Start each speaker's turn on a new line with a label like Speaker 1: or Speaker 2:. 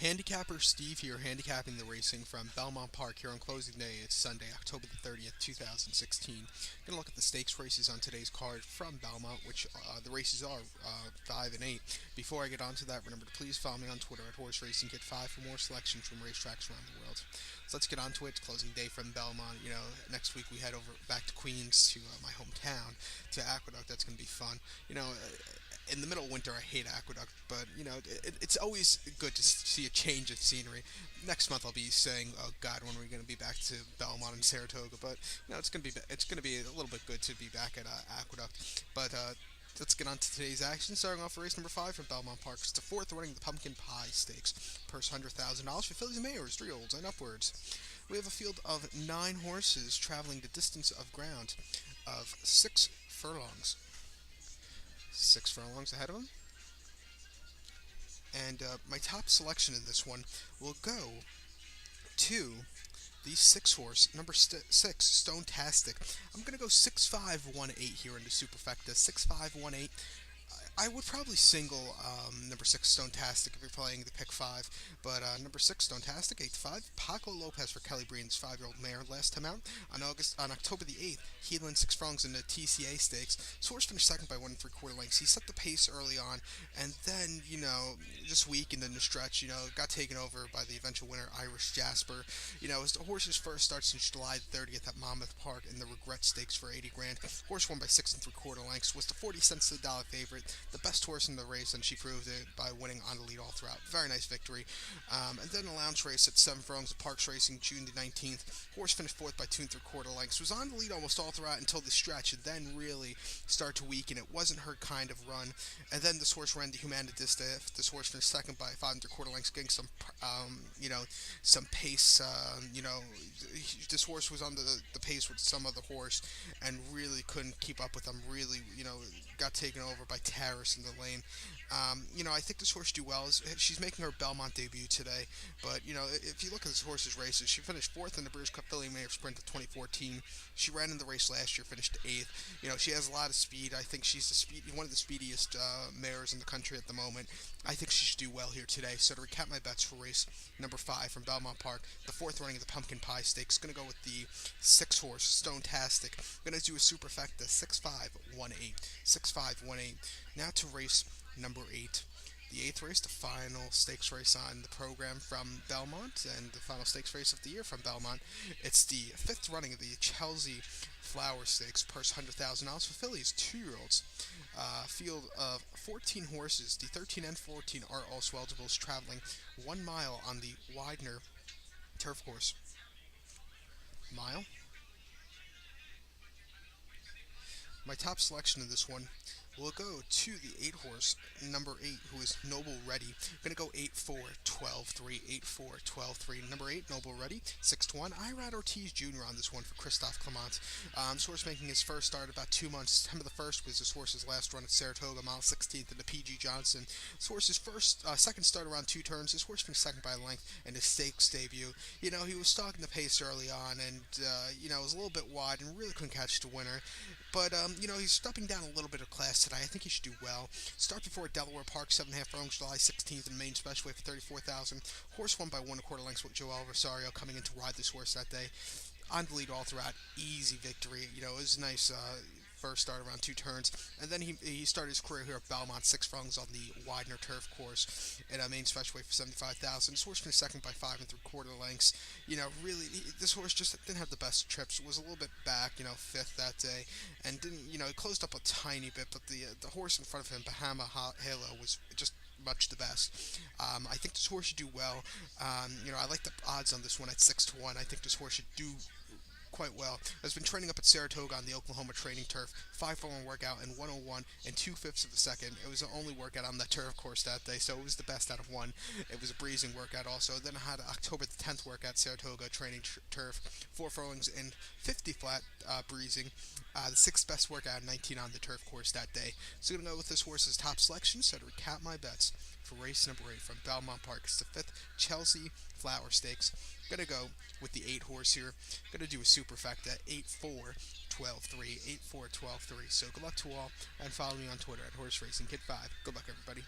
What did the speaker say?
Speaker 1: Handicapper Steve here, handicapping the racing from Belmont Park here on closing day. It's Sunday, October the 30th, 2016. Gonna look at the stakes races on today's card from Belmont, which the races are 5 and 8. Before I get on to that, remember to please follow me on Twitter at Horse Racing Kit 5 for more selections from racetracks around the world. So let's get on to it. It's closing day from Belmont. Next week we head over back to Queens to my hometown to Aqueduct. That's gonna be fun. In the middle of winter, I hate Aqueduct, but it's always good to see a change of scenery. Next month, I'll be saying, "Oh God, when are we going to be back to Belmont and Saratoga?" But it's gonna be a little bit good to be back at Aqueduct. But let's get on to today's action. Starting off with race number 5 from Belmont Park. It's the fourth running of the Pumpkin Pie Stakes. Purse $100,000 for fillies and mares, 3-year-olds and upwards. We have a field of 9 horses traveling the distance of ground of 6 furlongs. 6 furlongs ahead of them. And my top selection in this one will go to the 6 horse, number 6, Stone Tastic. I'm going to go 6-5-1-8 here in the Superfecta. 6-5-1-8. I would probably single number 6 Stone Tastic if you're playing the pick 5, but number 6 Stone Tastic 8-5. Paco Lopez for Kelly Breen's 5-year-old mare last time out on October the 8th. He won 6 furlongs in the TCA stakes. Source finished second by 1 3/4 lengths. He set the pace early on, and then just weakened in the stretch. Got taken over by the eventual winner Irish Jasper. It was the horse's first start since July 30th at Monmouth Park in the Regret Stakes for 80 grand. Horse won by 6 3/4 lengths. Was the 40 cents to the dollar favorite. The best horse in the race, and she proved it by winning on the lead all throughout. Very nice victory. And then a lounge race at 7 furlongs at Parks Racing, June the 19th. Horse finished fourth by 2 3/4 lengths. Was on the lead almost all throughout until the stretch, and then really started to weaken. It wasn't her kind of run. And then this horse ran the Humanitista. This horse finished second by 5 3/4 lengths, getting some pace. This horse was on the pace with some other horse, and really couldn't keep up with them. Really, got taken over by Terrace in the lane. I think this horse do well. She's making her Belmont debut today, but if you look at this horse's races, she finished fourth in the British Cup Filly Mare Sprint of 2014. She ran in the race last year, finished eighth. She has a lot of speed. I think she's one of the speediest mares in the country at the moment. I think she should do well here today. So to recap my bets for race number 5 from Belmont Park, the fourth running of the Pumpkin Pie Stakes, going to go with the 6 horse Stone Tastic. Going to do a superfecta 6-5-1-8. 6-5-1-8. Now to race number 8. The 8th race, the final stakes race on the program from Belmont, and the final stakes race of the year from Belmont. It's the 5th running of the Chelsea Flower Stakes, purse $100,000 for fillies, 2-year-olds. Field of 14 horses. The 13 and 14 are also eligible, traveling 1 mile on the Widener turf course. Mile. My top selection in this one will go to the 8 horse, number 8, who is Noble Ready. Going to go 8-4-12-3, 8-4-12-3. Number 8, Noble Ready, 6-1. Irad Ortiz Jr. on this one for Christophe Clement. This horse making his first start about 2 months. September the 1st was this horse's last run at Saratoga, mile 16th in the PG Johnson. This horse's second start around 2 turns. This horse finished second by a length in his stakes debut. He was stalking the pace early on, and was a little bit wide and really couldn't catch the winner. But he's stepping down a little bit of class today. I think he should do well. Start before Delaware Park, 7.5 furlongs, July 16th in Maine Specialway for 34,000. Horse won by 1 1/4 lengths with Joel Rosario coming in to ride this horse that day. On the lead all throughout, easy victory. It was a nice first start around 2 turns, and then he started his career here at Belmont, 6 furlongs on the Widener turf course at Maine Specialway for 75,000. This horse finished second by 5 3/4 lengths. Really, this horse just didn't have the best trips. Was a little bit back, 5th that day, and didn't, he closed up a tiny bit, but the horse in front of him, Bahama Halo, was just much the best. I think this horse should do well. I like the odds on this one at 6-1. I think this horse should do quite well. Has been training up at Saratoga on the Oklahoma training turf. 5 furlong workout in 101 and 2/5 of a second. It was the only workout on that turf course that day, so it was the best out of one. It was a breezing workout also. Then I had October the 10th workout, Saratoga training turf. 4 furlongs in 50 flat breezing. The 6th best workout, 19 on the turf course that day. So I'm going to go with this horse's top selection. So to recap my bets for race number 8 from Belmont Park, it's the 5th Chelsea Flower Stakes. Gonna go with the 8 horse here. Gonna do a superfecta 8-4-12-3, 8-4-12-3. So good luck to all, and follow me on Twitter at Horse Racing Kid 5. Good luck, everybody.